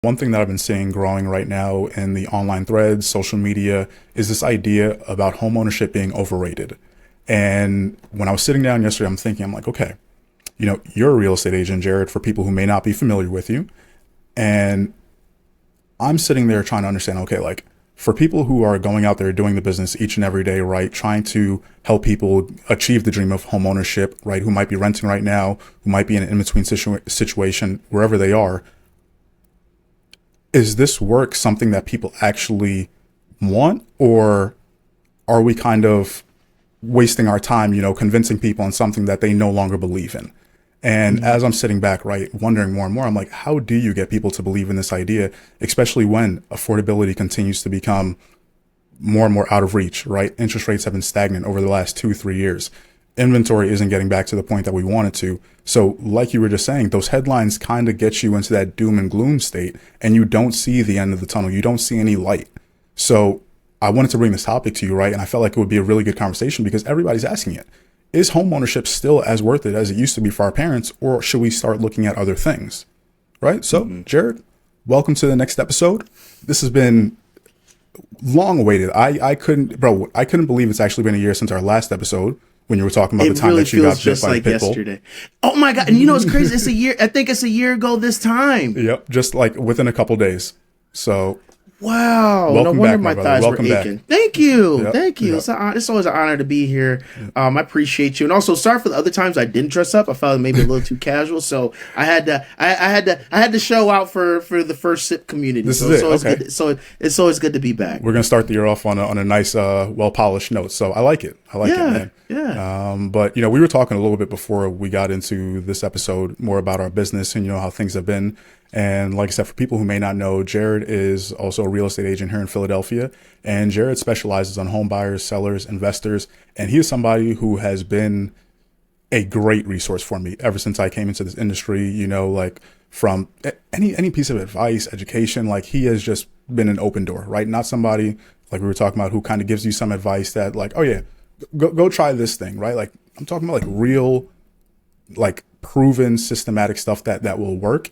One thing that I've been seeing growing right now in the online threads, social media, is this idea about homeownership being overrated. And when I was sitting down yesterday, I'm thinking, I'm like, okay, you're a real estate agent, Jared, for people who may not be familiar with you. And I'm sitting there trying to understand, okay, like for people who are going out there doing the business each and every day, right, trying to help people achieve the dream of home ownership, right, who might be renting right now, who might be in an in-between situation, wherever they are, is this work something that people actually want, or are we kind of wasting our time, convincing people on something that they no longer believe in? And as I'm sitting back, right, wondering more and more, I'm like, how do you get people to believe in this idea, especially when affordability continues to become more and more out of reach, right? Interest rates have been stagnant over the last 2, 3 years. Inventory isn't getting back to the point that we want it to. So like you were just saying, those headlines kind of get you into that doom and gloom state, and you don't see the end of the tunnel. You don't see any light. So I wanted to bring this topic to you, right? And I felt like it would be a really good conversation because everybody's asking it. Is home ownership still as worth it as it used to be for our parents, or should we start looking at other things? Right? So, Jared, welcome to the next episode. This has been long awaited. I couldn't believe it's actually been a year since our last episode when you were talking about the time that you got bit by a pit bull. Yesterday. Oh my God. And it's crazy. It's a year. I think it's a year ago this time. Yep. Just like within a couple days. So wow. No wonder my thighs were aching. Thank you. Yep. Thank you. Yep. It's always an honor to be here. I appreciate you. And also sorry for the other times I didn't dress up. I felt maybe a little too casual. So I had to show out for the first sip community. This is it. Okay. It's always good to be back. We're going to start the year off on a nice, well-polished note. So I like it. I like it, man. Yeah. But, we were talking a little bit before we got into this episode more about our business and, how things have been. And like I said, for people who may not know, Jared is also a real estate agent here in Philadelphia. And Jared specializes on home buyers, sellers, investors. And he is somebody who has been a great resource for me ever since I came into this industry, like from any piece of advice, education, like he has just been an open door, right? Not somebody like we were talking about who kind of gives you some advice that like, oh yeah, go try this thing, right? Like I'm talking about like real, like proven systematic stuff that will work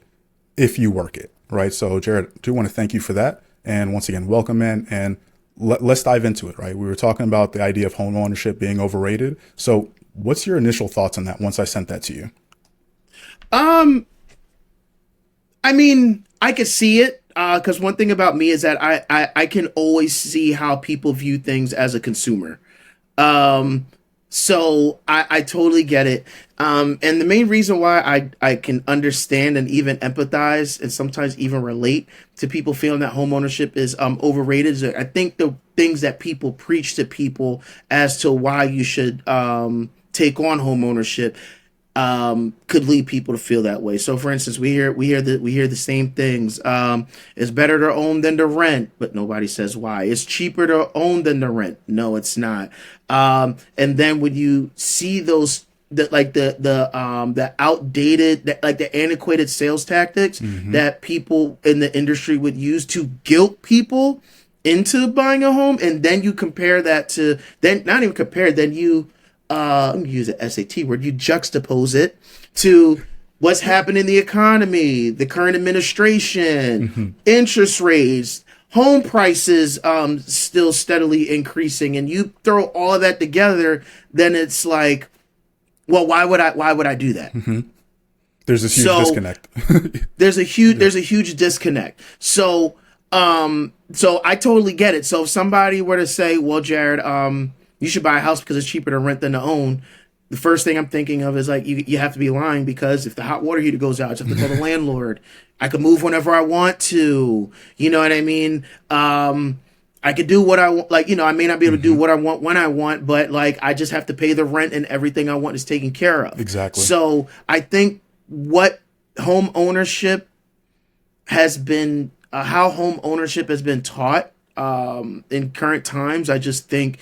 if you work it, right? So Jared, I do want to thank you for that. And once again, welcome in, and let's dive into it, right? We were talking about the idea of home ownership being overrated. So what's your initial thoughts on that once I sent that to you? I mean, I could see it because one thing about me is that I can always see how people view things as a consumer. So I totally get it. And the main reason why I can understand and even empathize and sometimes even relate to people feeling that home ownership is overrated is I think the things that people preach to people as to why you should take on home ownership could lead people to feel that way. So for instance, we hear the same things. It's better to own than to rent, but nobody says why. It's cheaper to own than to rent. No, it's not. And then when you see those the outdated, the antiquated sales tactics that people in the industry would use to guilt people into buying a home, and then you compare that to not even compare, then you let me use an SAT word. You juxtapose it to what's happening in the economy, the current administration, interest rates, home prices still steadily increasing, and you throw all of that together, then it's like, well, why would I do that? There's this huge disconnect. There's a huge disconnect. So I totally get it. So if somebody were to say, well, Jared, you should buy a house because it's cheaper to rent than to own, the first thing I'm thinking of is like, you have to be lying, because if the hot water heater goes out, you have to call the landlord. I could move whenever I want to. You know what I mean? I could do what I want. Like, I may not be able to do what I want when I want, but like, I just have to pay the rent and everything I want is taken care of. Exactly. So I think what home ownership has been, how home ownership has been taught in current times, I just think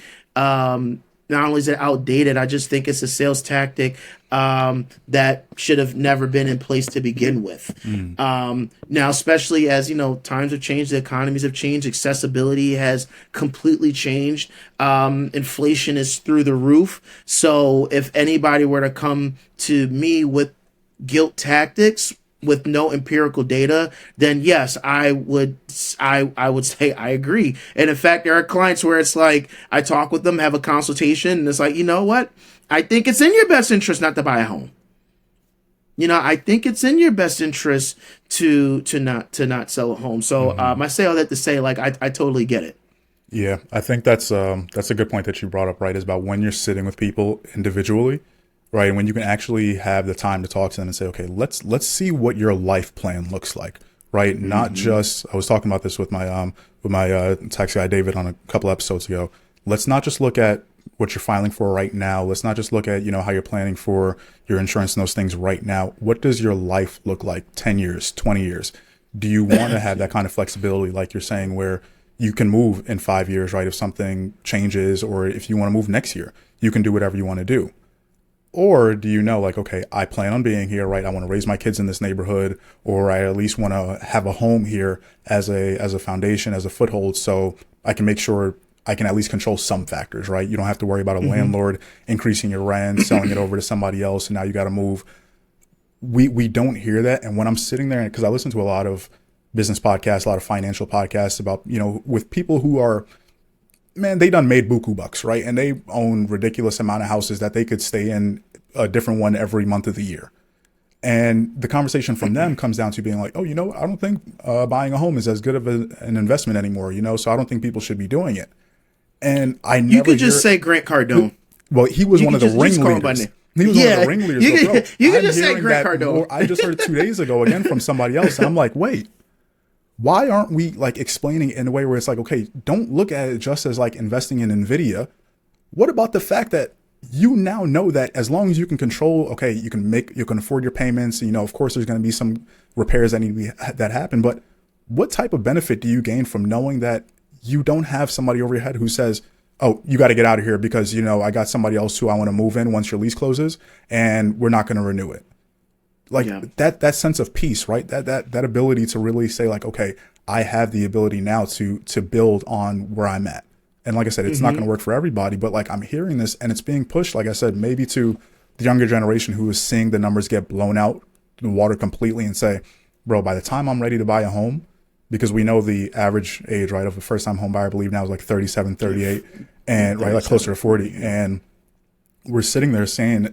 not only is it outdated, I just think it's a sales tactic that should have never been in place to begin with. Now, especially as, times have changed, the economies have changed, accessibility has completely changed. Inflation is through the roof. So if anybody were to come to me with guilt tactics, with no empirical data, then yes, I would say I agree. And in fact, there are clients where it's like I talk with them, have a consultation, and it's like, you know what? I think it's in your best interest not to buy a home. I think it's in your best interest to not sell a home. So I say all that to say, like, I totally get it. Yeah, I think that's a good point that you brought up, right? Is about when you're sitting with people individually, right? And when you can actually have the time to talk to them and say, okay, let's see what your life plan looks like, right? Not just, I was talking about this with my tax guy David on a couple episodes ago. Let's not just look at what you're filing for right now. Let's not just look at, how you're planning for your insurance and those things right now. What does your life look like 10 years, 20 years? Do you want to have that kind of flexibility, like you're saying, where you can move in 5 years, right? If something changes, or if you want to move next year, you can do whatever you want to do. Or do you know, like, okay, I plan on being here, right? I want to raise my kids in this neighborhood, or I at least want to have a home here as a foundation, as a foothold, so I can make sure I can at least control some factors, right? You don't have to worry about a landlord increasing your rent, selling it over to somebody else, and now you got to move. We don't hear that. And when I'm sitting there, because I listen to a lot of business podcasts, a lot of financial podcasts about, with people who are, man, they done made buku bucks, right? And they own ridiculous amount of houses that they could stay in a different one every month of the year. And the conversation from them comes down to being like, oh, I don't think buying a home is as good of an investment anymore, so I don't think people should be doing it. And I never You could just say Grant Cardone. Well, he was one of the ringleaders. He was one of the ringleaders. You could just say Grant Cardone. I just heard 2 days ago again from somebody else. And I'm like, wait, why aren't we like explaining it in a way where it's like, okay, don't look at it just as like investing in NVIDIA. What about the fact that you now know that as long as you can control, okay, you can afford your payments. Of course, there's going to be some repairs that need to be that happen. But what type of benefit do you gain from knowing that you don't have somebody over your head who says, oh, you got to get out of here because, I got somebody else who I want to move in once your lease closes and we're not going to renew it. Like that sense of peace, right? That ability to really say like, okay, I have the ability now to build on where I'm at. And like I said, it's not going to work for everybody, but like I'm hearing this and it's being pushed, like I said, maybe to the younger generation who is seeing the numbers get blown out the water completely and say, bro, by the time I'm ready to buy a home, because we know the average age, right, of a first-time home buyer, I believe now is like 37, 38, and right, like closer to 40. And we're sitting there saying,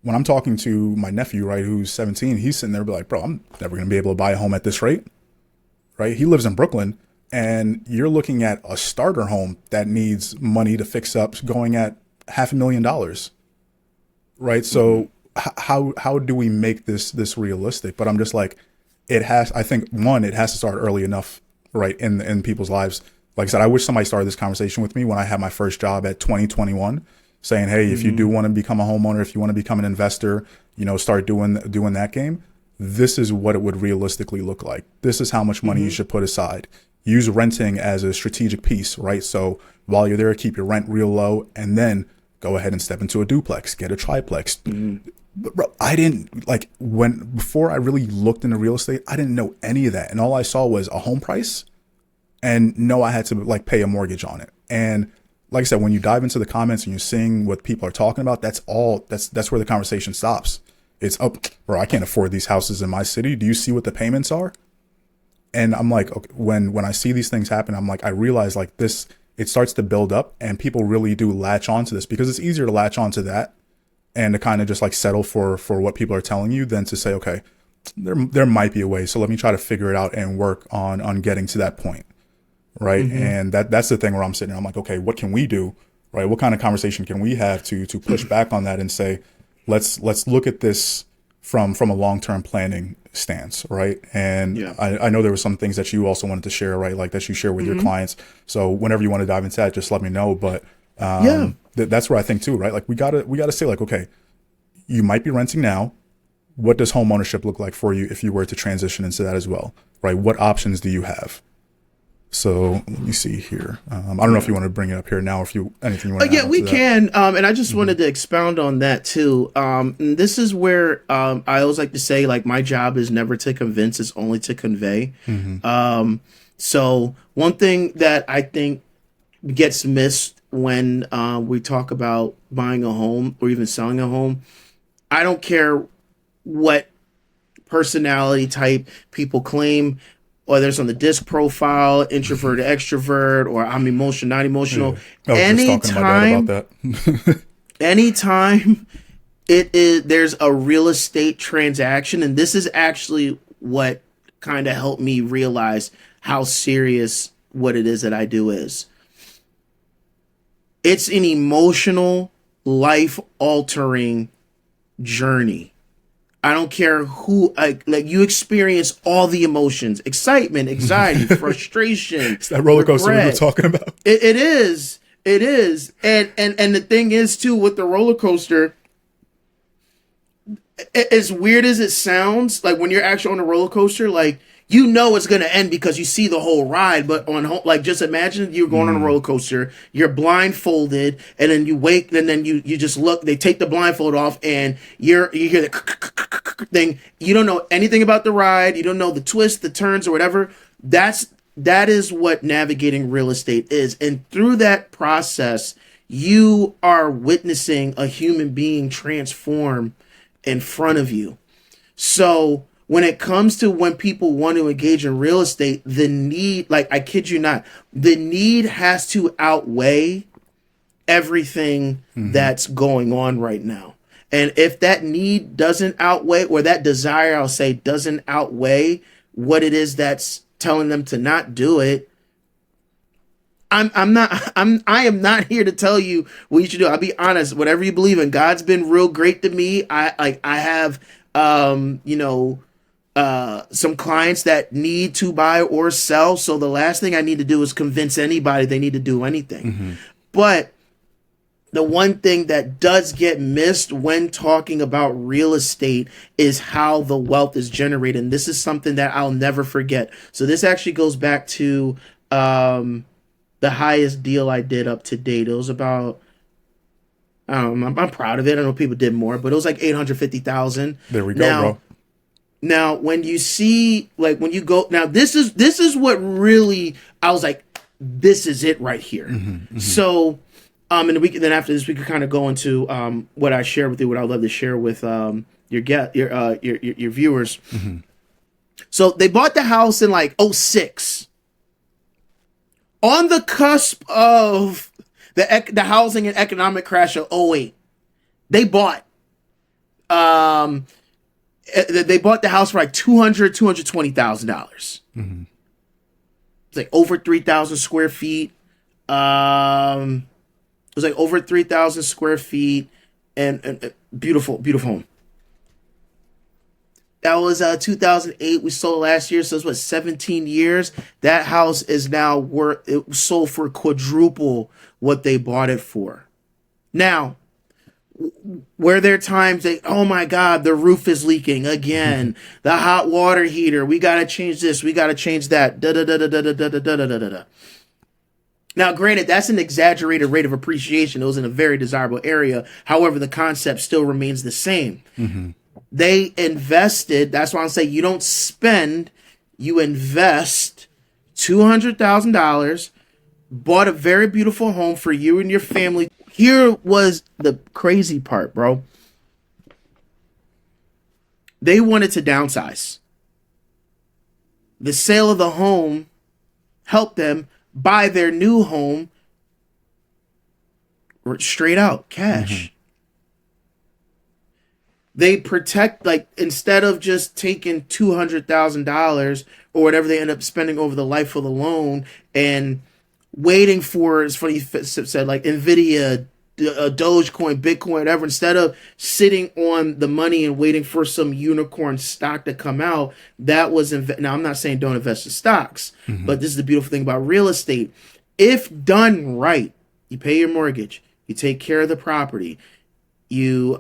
when I'm talking to my nephew, right, who's 17, he's sitting there be like, bro, I'm never going to be able to buy a home at this rate, right? He lives in Brooklyn, and you're looking at a starter home that needs money to fix up going at $500,000, right? So how do we make this realistic? But I'm just like, I think it has to start early enough, right, in people's lives. Like I said, I wish somebody started this conversation with me when I had my first job at 2021, saying, hey, if you do want to become a homeowner, if you want to become an investor, start doing that game. This is what it would realistically look like. This is how much money you should put aside. Use renting as a strategic piece, right? So while you're there, keep your rent real low, and then go ahead and step into a duplex, get a triplex. But bro, I didn't before I really looked into real estate, I didn't know any of that. And all I saw was a home price and I had to like pay a mortgage on it. And like I said, when you dive into the comments and you're seeing what people are talking about, that's where the conversation stops. It's, oh, bro, I can't afford these houses in my city. Do you see what the payments are? And I'm like, okay, when I see these things happen, I'm like, I realize like this, it starts to build up and people really do latch onto this because it's easier to latch onto that and to kind of just like settle for what people are telling you than to say, okay, there might be a way. So let me try to figure it out and work on getting to that point. Right. And that's the thing where I'm sitting there. I'm like, okay, what can we do? Right. What kind of conversation can we have to push back on that and say, let's look at this from a long-term planning stance. Right. And I know there were some things that you also wanted to share, right? Like that you share with your clients. So whenever you want to dive into that, just let me know. But that's where I think too, right? Like we gotta say like, okay, you might be renting now. What does home ownership look like for you if you were to transition into that as well? Right. What options do you have? So let me see here. I don't know if you want to bring it up here now, or if anything you want to add we to that. can. And I just wanted to expound on that too. And this is where I always like to say, like, my job is never to convince; it's only to convey. So one thing that I think gets missed when we talk about buying a home or even selling a home, I don't care what personality type. People claim, whether it's on the disc profile, introvert, extrovert, or I'm emotional, not emotional. Yeah. I was just talking to my dad about that. Anytime it is, there's a real estate transaction, and this is actually what kind of helped me realize how serious what it is that I do is. It's an emotional, life altering journey. I don't care who, like you experience all the emotions, excitement, anxiety, frustration. It's that roller coaster we were regret. talking about. It is. It is. And the thing is too, with the roller coaster, as weird as it sounds, like when you're actually on a roller coaster, like you know it's gonna end because you see the whole ride. But like just imagine you're going on a roller coaster, you're blindfolded, and then you wake, and then you just look. They take the blindfold off, and you hear the thing. You don't know anything about the ride. You don't know the twists, the turns, or whatever. That is what navigating real estate is, and through that process, you are witnessing a human being transform in front of you. So when it comes to when people want to engage in real estate, the need, like I kid you not, the need has to outweigh everything that's going on right now. And if that need doesn't outweigh, or that desire, I'll say, doesn't outweigh what it is that's telling them to not do it, I am not here to tell you what you should do. I'll be honest, whatever you believe in, God's been real great to me. I have some clients that need to buy or sell. So the last thing I need to do is convince anybody they need to do anything. But the one thing that does get missed when talking about real estate is how the wealth is generated. And this is something that I'll never forget. So this actually goes back to the highest deal I did up to date. It was about, I'm proud of it. I know people did more, but it was like 850,000. There we go, bro. Now, when you see, like, when you go, now this is what really, I was like, this is it right here. So, and then after this, we could kind of go into what I share with you, what I'd love to share with your viewers. So they bought the house in like 2006. On the cusp of the housing and economic crash of 2008, they bought the house for like $220,000. It's like over 3,000 square feet. It was like over 3,000 square feet, and beautiful home. That was 2008. We sold last year, so it's what, 17 years. That house is now it sold for quadruple what they bought it for. Now, were there times that, oh my God, the roof is leaking again, the hot water heater, we gotta change this, we gotta change that, da da da da da da da da da da da. Now, granted, that's an exaggerated rate of appreciation. It was in a very desirable area. However, the concept still remains the same. They invested. That's why I'm saying you don't spend, you invest $200,000, bought a very beautiful home for you and your family. Here was the crazy part, bro. They wanted to downsize. The sale of the home helped them buy their new home straight out cash. They protect, like, instead of just taking $200,000 or whatever they end up spending over the life of the loan and waiting for, as funny said, like Nvidia, Dogecoin, Bitcoin, whatever, instead of sitting on the money and waiting for some unicorn stock to come out, that was, now I'm not saying don't invest in stocks, but this is the beautiful thing about real estate. If done right, you pay your mortgage, you take care of the property, you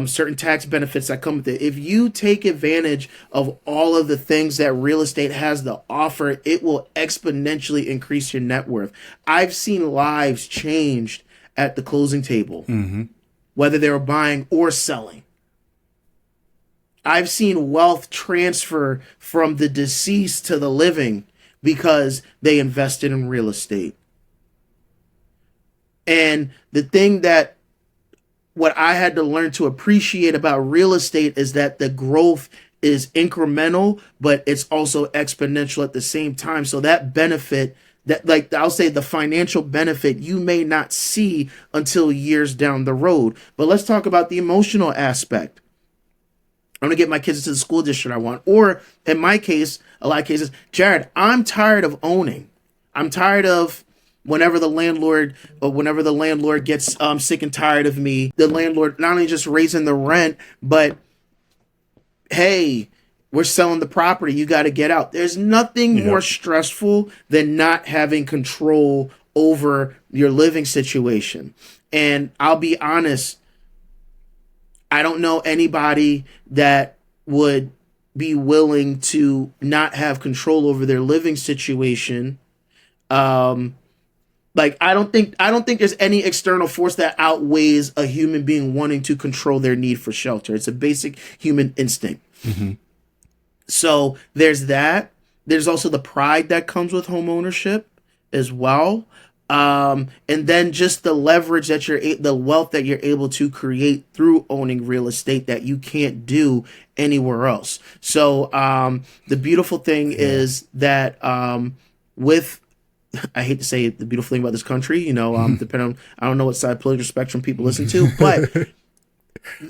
certain tax benefits that come with it. If you take advantage of all of the things that real estate has to offer, it will exponentially increase your net worth. I've seen lives changed at the closing table, whether they were buying or selling. I've seen wealth transfer from the deceased to the living because they invested in real estate. And the thing that what I had to learn to appreciate about real estate is that the growth is incremental, but it's also exponential at the same time. So that benefit, that, like, I'll say the financial benefit, you may not see until years down the road. But let's talk about the emotional aspect. I'm gonna get my kids into the school district I want. Or in my case, a lot of cases, Jared, I'm tired of owning. I'm tired of whenever the landlord gets sick and tired of me, the landlord not only just raising the rent, but hey, we're selling the property, you got to get out. There's nothing more stressful than not having control over your living situation. And I'll be honest, I don't know anybody that would be willing to not have control over their living situation. Like, I don't think there's any external force that outweighs a human being wanting to control their need for shelter. It's a basic human instinct. Mm-hmm. So there's that. There's also the pride that comes with home ownership as well. And then just the leverage that the wealth that you're able to create through owning real estate that you can't do anywhere else. So the beautiful thing is that with, I hate to say it, the beautiful thing about this country, depending on, I don't know what side political spectrum people listen to, but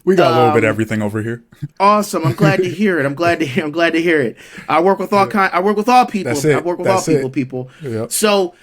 we got a little bit of everything over here. Awesome. I'm glad to hear it. I'm glad to hear it. I work with all people. I work with all people. Yep. So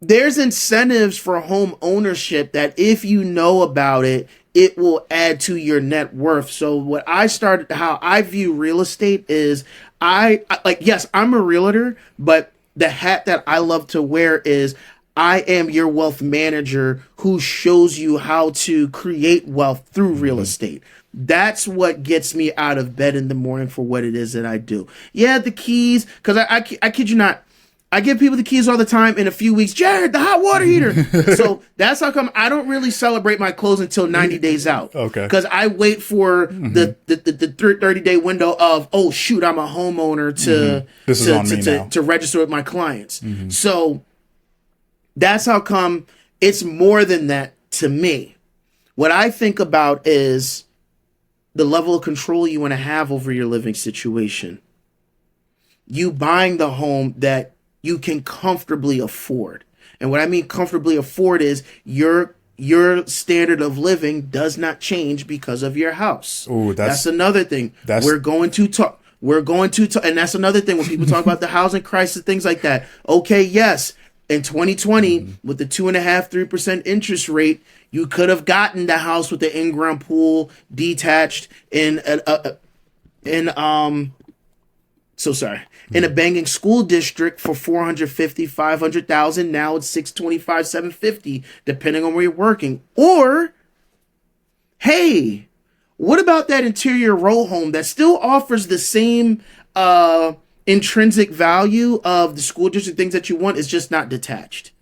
there's incentives for home ownership that if you know about it, it will add to your net worth. So how I view real estate is yes, I'm a realtor, but the hat that I love to wear is I am your wealth manager who shows you how to create wealth through real estate. That's what gets me out of bed in the morning for what it is that I do. Yeah, the keys, because I kid you not, I give people the keys all the time. In a few weeks, Jared, the hot water heater. So that's how come I don't really celebrate my close until 90 days out. Okay. Because I wait for the 30-day window of, oh shoot, I'm a homeowner to register with my clients. So that's how come it's more than that to me. What I think about is the level of control you want to have over your living situation. You buying the home that you can comfortably afford. And what I mean comfortably afford is your standard of living does not change because of your house. Ooh, that's another thing. We're going to talk, and that's another thing when people talk about the housing crisis, things like that. Okay, yes, in 2020, with the 2.5-3% interest rate, you could have gotten the house with the in-ground pool, detached, in a banging school district for $450,000-$500,000. Now it's $625,000-$750,000, depending on where you're working. Or, hey, what about that interior row home that still offers the same intrinsic value of the school district things that you want, is just not detached?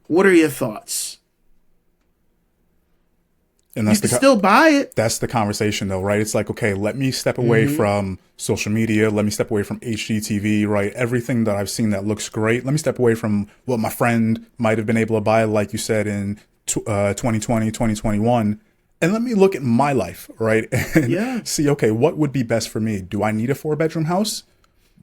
What are your thoughts? And that's you can still buy it. That's the conversation, though, right? It's like, okay, let me step away from social media. Let me step away from HGTV, right? Everything that I've seen that looks great. Let me step away from what my friend might have been able to buy, like you said, in 2020, 2021. And let me look at my life, right? And see, okay, what would be best for me? Do I need a 4-bedroom house?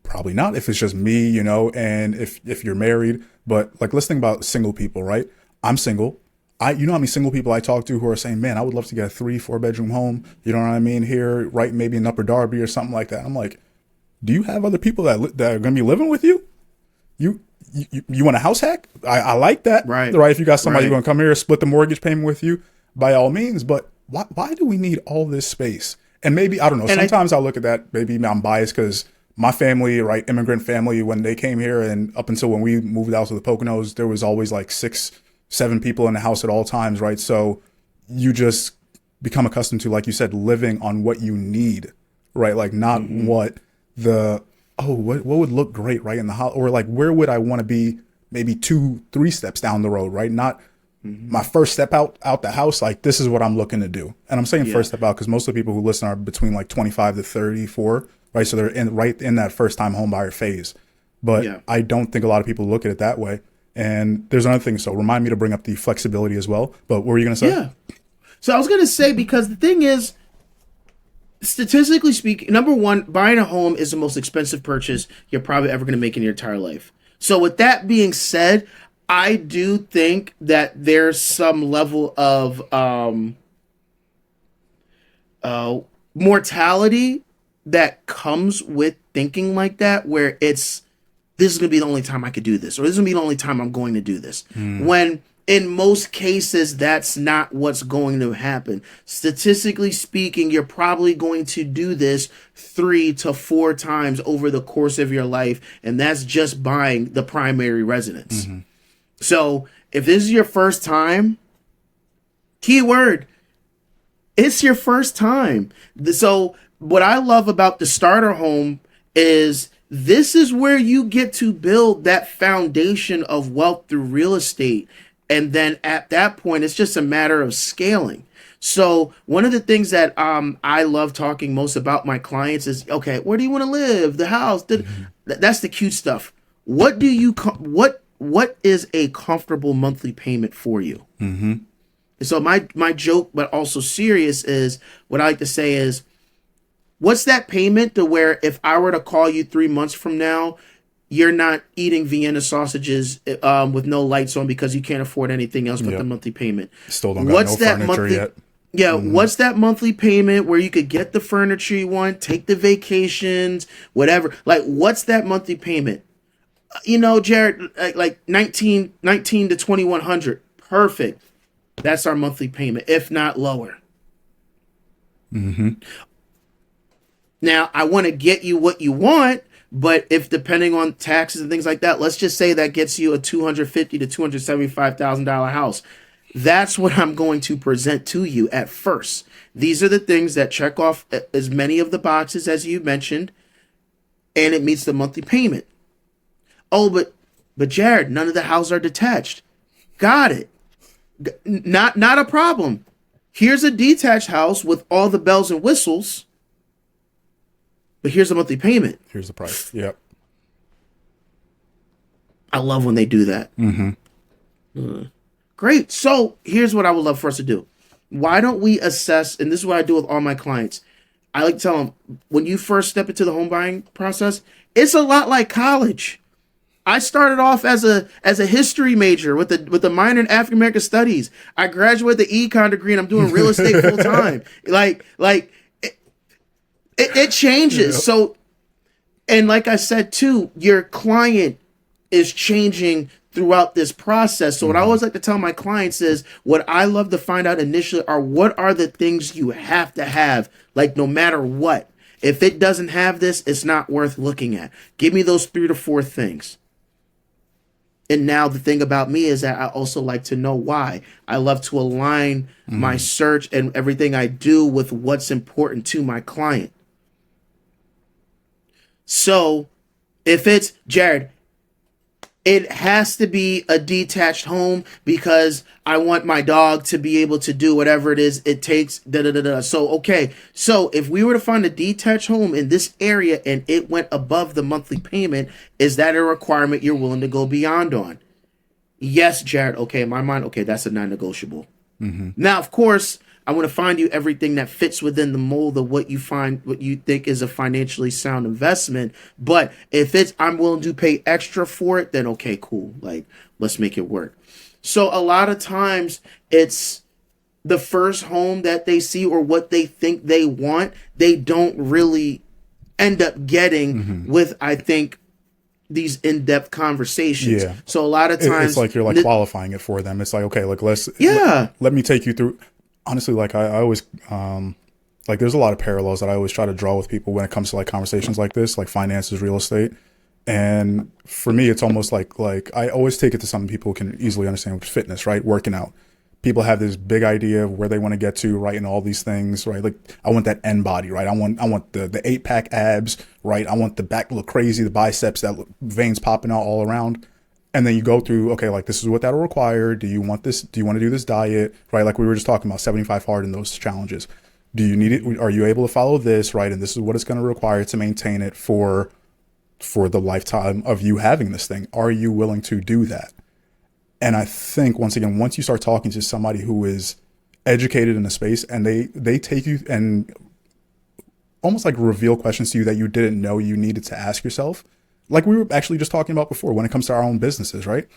Probably not, if it's just me, and if you're married. But like, let's think about single people, right? I'm single. You know how many single people I talk to who are saying, man, I would love to get a 3-4 bedroom home. You know what I mean? Here, right? Maybe in Upper Darby or something like that. I'm like, do you have other people that are going to be living with you? You want a house hack? I like that. Right. If you got somebody who's going to come here, split the mortgage payment with you, by all means. But why do we need all this space? And maybe, I don't know, sometimes I'll look at that. Maybe I'm biased because my family, right, immigrant family, when they came here and up until when we moved out to the Poconos, there was always like 6-7 people in the house at all times, right? So you just become accustomed to, like you said, living on what you need, right? Like not what what would look great, right, in the house, or like where would I want to be maybe 2-3 steps down the road, right? Not my first step out the house, like this is what I'm looking to do. And I'm saying first step out because most of the people who listen are between like 25 to 34, right? So they're in that first time home buyer phase. But I don't think a lot of people look at it that way. And there's another thing. So remind me to bring up the flexibility as well. But what were you going to say? Yeah. So I was gonna say, because the thing is, statistically speaking, number one, buying a home is the most expensive purchase you're probably ever gonna make in your entire life. So with that being said, I do think that there's some level of uh, mortality that comes with thinking like that, where it's, this is going to be the only time I could do this, or this is going to be the only time I'm going to do this. When in most cases, that's not what's going to happen. Statistically speaking, you're probably going to do this 3 to 4 times over the course of your life, and that's just buying the primary residence. So if this is your first time, keyword, it's your first time. So what I love about the starter home is this is where you get to build that foundation of wealth through real estate. And then at that point, it's just a matter of scaling. So one of the things that I love talking most about my clients is, okay, where do you want to live? The house. That's the cute stuff. What do you what is a comfortable monthly payment for you? So my joke, but also serious, is what I like to say is, what's that payment to where if I were to call you 3 months from now, you're not eating Vienna sausages with no lights on because you can't afford anything else but the monthly payment. Still don't got no furniture yet. Yeah, what's that monthly payment where you could get the furniture you want, take the vacations, whatever? Like, what's that monthly payment? You know, Jared, like 19 to 2100. Perfect. That's our monthly payment, if not lower. Now, I want to get you what you want, but if depending on taxes and things like that, let's just say that gets you a $250,000 to $275,000 house. That's what I'm going to present to you at first. These are the things that check off as many of the boxes as you mentioned, and it meets the monthly payment. Oh, but Jared, none of the houses are detached. Got it. Not a problem. Here's a detached house with all the bells and whistles, but here's the monthly payment. Here's the price. Yep. I love when they do that. Great. So here's what I would love for us to do. Why don't we assess, and this is what I do with all my clients. I like to tell them, when you first step into the home buying process, it's a lot like college. I started off as a history major with a minor in African American studies. I graduated the econ degree and I'm doing real estate full time. Like it changes. Yep. So, and like I said too, your client is changing throughout this process. So what I always like to tell my clients is, what I love to find out initially are, what are the things you have to have, like no matter what. If it doesn't have this, it's not worth looking at. Give me those 3 to 4 things. And now the thing about me is that I also like to know why. I love to align my search and everything I do with what's important to my client. So if it's, Jared, it has to be a detached home because I want my dog to be able to do whatever it is it takes. So, okay. So if we were to find a detached home in this area and it went above the monthly payment, is that a requirement you're willing to go beyond on? Yes, Jared. Okay. In my mind, okay, that's a non-negotiable. Now, of course, I want to find you everything that fits within the mold of what you think is a financially sound investment. But if it's, I'm willing to pay extra for it, then okay, cool. Like, let's make it work. So a lot of times it's the first home that they see or what they think they want, they don't really end up getting with, I think, these in-depth conversations. Yeah. So a lot of times it's like you're like qualifying it for them. It's like, okay, like let me take you through. Honestly, like I always, like there's a lot of parallels that I always try to draw with people when it comes to like conversations like this, like finances, real estate. And for me, it's almost like I always take it to something people can easily understand, with fitness, right? Working out. People have this big idea of where they want to get to, right? And all these things, right? Like I want that end body, right? I want the 8-pack abs, right? I want the back to look crazy, the biceps, that veins popping out all around. And then you go through, okay, like this is what that'll require. Do you want this? Do you want to do this diet? Right? Like we were just talking about 75 hard and those challenges. Do you need it? Are you able to follow this? Right? And this is what it's going to require to maintain it for the lifetime of you having this thing. Are you willing to do that? And I think once again, once you start talking to somebody who is educated in a space, and they take you and almost like reveal questions to you that you didn't know you needed to ask yourself. Like we were actually just talking about before when it comes to our own businesses, right?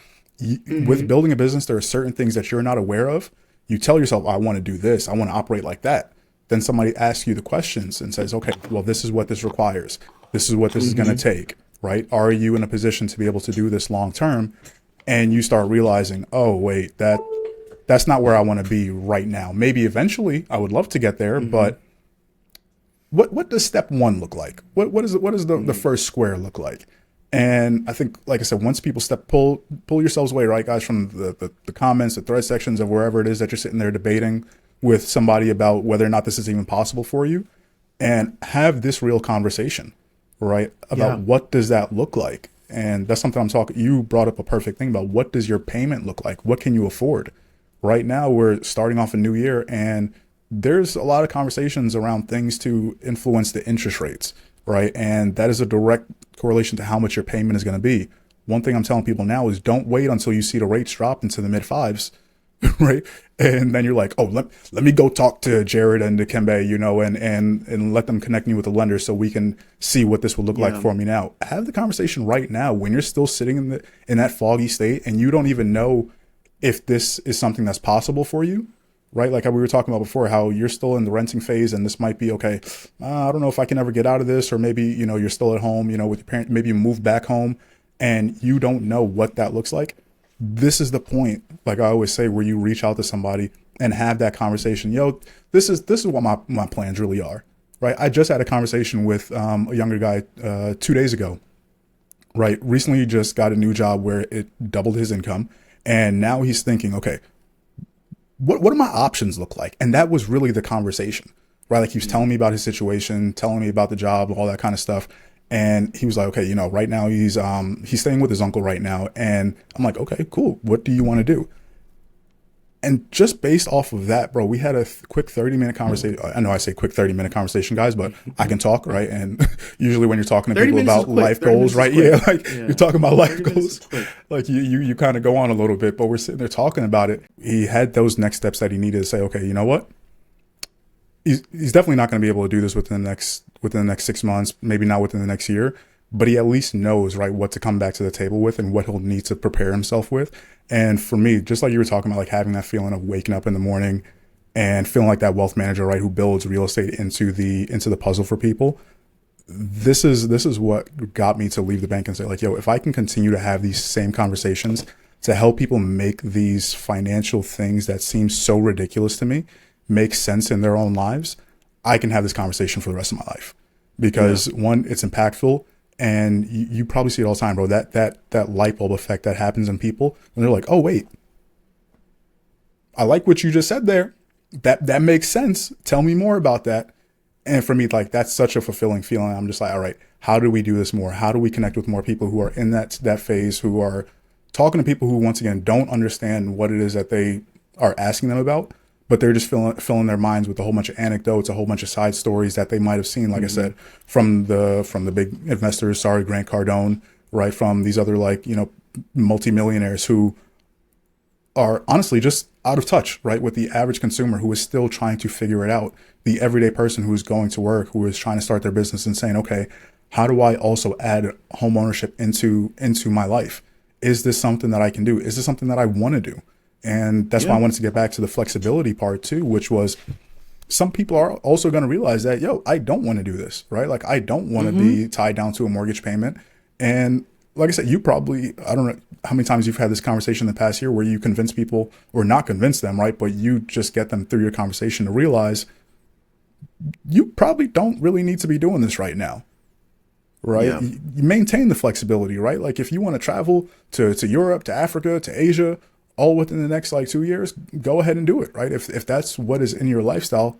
With building a business, there are certain things that you're not aware of. You tell yourself, I want to do this. I want to operate like that. Then somebody asks you the questions and says, okay, well, this is what this requires. This is what this is going to take, right? Are you in a position to be able to do this long term? And you start realizing, oh, wait, that's not where I want to be right now. Maybe eventually I would love to get there, but what does step one look like? What does the first square look like? And I think, like I said, once people pull yourselves away, right, guys, from the comments, the thread sections of wherever it is that you're sitting there debating with somebody about whether or not this is even possible for you, and have this real conversation, right, about what does that look like. And that's something I'm talking. You brought up a perfect thing about what does your payment look like? What can you afford? Right now, we're starting off a new year, and there's a lot of conversations around things to influence the interest rates, right? And that is a direct correlation to how much your payment is going to be. One thing I'm telling people now is don't wait until you see the rates drop into the mid fives, right? And then you're like, oh, let me go talk to Jared and Dekimbe, and let them connect me with a lender so we can see what this will look like for me now. Have the conversation right now when you're still sitting in that foggy state and you don't even know if this is something that's possible for you. Right? Like how we were talking about before, how you're still in the renting phase and this might be, okay, I don't know if I can ever get out of this, or maybe, you're still at home, with your parents, maybe you move back home and you don't know what that looks like. This is the point, like I always say, where you reach out to somebody and have that conversation. This is what my plans really are, right? I just had a conversation with a younger guy 2 days ago, right? Recently just got a new job where it doubled his income. And now he's thinking, okay, what do my options look like? And that was really the conversation, right? Like he was telling me about his situation, telling me about the job, all that kind of stuff. And he was like, okay, right now he's staying with his uncle right now. And I'm like, okay, cool. What do you want to do? And just based off of that, bro, we had a quick 30-minute conversation. I know I say quick 30-minute conversation, guys, but I can talk, right? And usually when you're talking to people about life goals, right? Yeah, you're talking about life goals. Like you kind of go on a little bit, but we're sitting there talking about it. He had those next steps that he needed to say, okay, you know what? He's definitely not going to be able to do this within the next 6 months, maybe not within the next year. But he at least knows, right, what to come back to the table with and what he'll need to prepare himself with. And for me, just like you were talking about, like having that feeling of waking up in the morning and feeling like that wealth manager, right, who builds real estate into the puzzle for people. This is what got me to leave the bank and say, like, yo, if I can continue to have these same conversations to help people make these financial things that seem so ridiculous to me make sense in their own lives, I can have this conversation for the rest of my life. Because one, it's impactful. And you probably see it all the time, bro. That light bulb effect that happens in people, and they're like, "Oh wait, I like what you just said there. That makes sense. Tell me more about that." And for me, like that's such a fulfilling feeling. I'm just like, all right, how do we do this more? How do we connect with more people who are in that phase, who are talking to people who, once again, don't understand what it is that they are asking them about, but they're just filling their minds with a whole bunch of anecdotes, a whole bunch of side stories that they might have seen, like I said, from the big investors, Grant Cardone, right, from these other multimillionaires who are honestly just out of touch, right, with the average consumer who is still trying to figure it out. The everyday person who is going to work, who is trying to start their business and saying, okay, how do I also add home ownership into my life? Is this something that I can do? Is this something that I want to do? And that's why I wanted to get back to the flexibility part too, which was some people are also going to realize that, yo, I don't want to do this, right? Like I don't want to be tied down to a mortgage payment. And like I said, you probably, I don't know how many times you've had this conversation in the past year where you convince people, or not convince them, right? But you just get them through your conversation to realize you probably don't really need to be doing this right now, right? Yeah. You maintain the flexibility, right? Like if you want to travel to Europe, to Africa, to Asia, all within the next 2 years, go ahead and do it, right? If that's what is in your lifestyle,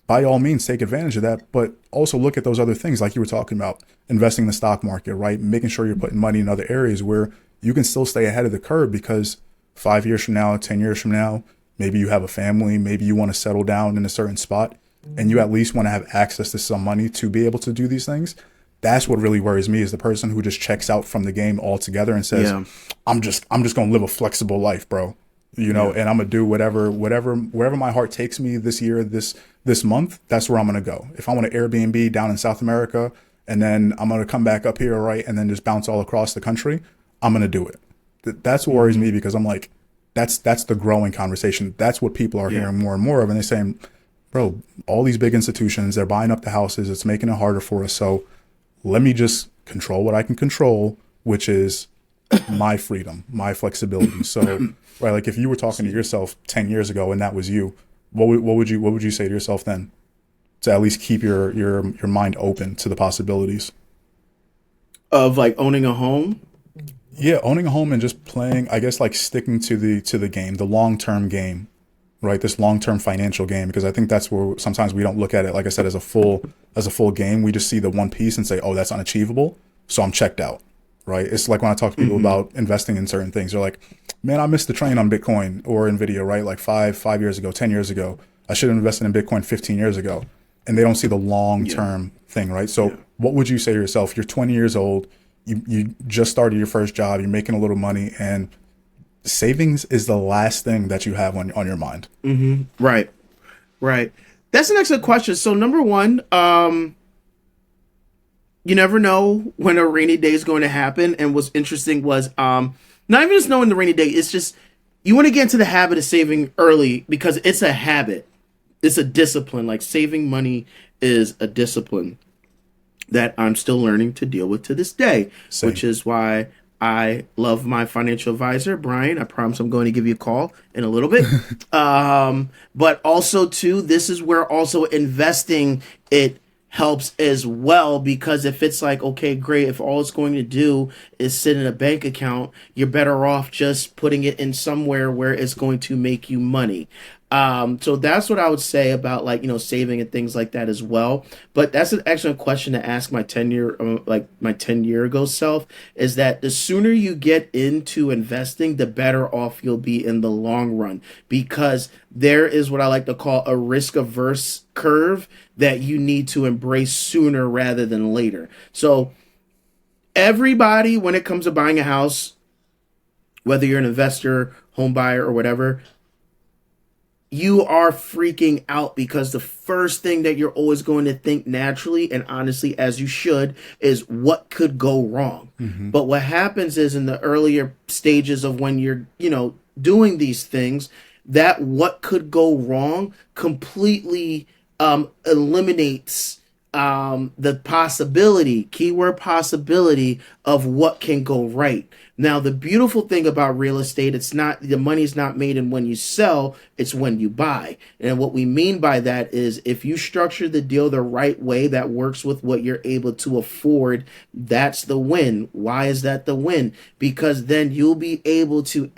by all means, take advantage of that. But also look at those other things like you were talking about, investing in the stock market, right? Making sure you're putting money in other areas where you can still stay ahead of the curve, because 5 years from now, 10 years from now, maybe you have a family, maybe you want to settle down in a certain spot, and you at least want to have access to some money to be able to do these things. That's what really worries me, is the person who just checks out from the game altogether and says, I'm just going to live a flexible life, bro. and I'm gonna do wherever my heart takes me this year, this month. That's where I'm gonna go. If I want to Airbnb down in South America, and then I'm gonna come back up here, right, and then just bounce all across the country, I'm gonna do it. That's what worries me, because I'm like, that's the growing conversation. That's what people are hearing more and more of, and they're saying, bro, all these big institutions, they're buying up the houses. It's making it harder for us. So let me just control what I can control, which is my freedom, my flexibility. So, right, like if you were talking to yourself 10 years ago and that was you, what would you say to yourself then, to at least keep your mind open to the possibilities Of like owning a home. Yeah, owning a home and just playing, I guess, like sticking to the game, the long-term game, right? This long-term financial game, because I think that's where sometimes we don't look at it, like I said, as a full game. We just see the one piece and say, "Oh, that's unachievable," so I'm checked out, right? It's like when I talk to people about investing in certain things, they're like, "Man, I missed the train on Bitcoin or Nvidia, right? Like five years ago, 10 years ago. I should have invested in Bitcoin 15 years ago," and they don't see the long-term thing, right? So, what would you say to yourself? You're 20 years old. You just started your first job. You're making a little money, and savings is the last thing that you have on your mind. Right. Right. That's an excellent question. So number one, you never know when a rainy day is going to happen. And what's interesting was not even just knowing the rainy day, it's just you want to get into the habit of saving early because it's a habit. It's a discipline. Like saving money is a discipline that I'm still learning to deal with to this day, Same. which is why I love my financial advisor, Brian. I promise I'm going to give you a call in a little bit. But also, too, this is where also investing, it helps as well, because if it's like, okay, great, if all it's going to do is sit in a bank account, you're better off just putting it in somewhere where it's going to make you money. So that's what I would say about, like, saving and things like that as well. But that's an excellent question to ask my 10-year ago self, is that the sooner you get into investing, the better off you'll be in the long run, because there is what I like to call a risk averse curve that you need to embrace sooner rather than later. So everybody, when it comes to buying a house, whether you're an investor, home buyer, or whatever, you are freaking out because the first thing that you're always going to think naturally, and honestly, as you should, is what could go wrong. But what happens is, in the earlier stages of when you're, doing these things, that what could go wrong completely eliminates the possibility, keyword possibility, of what can go right. Now, the beautiful thing about real estate, it's not, the money's not made in when you sell, it's when you buy. And what we mean by that is, if you structure the deal the right way that works with what you're able to afford, that's the win. Why is that the win? Because then you'll be able to,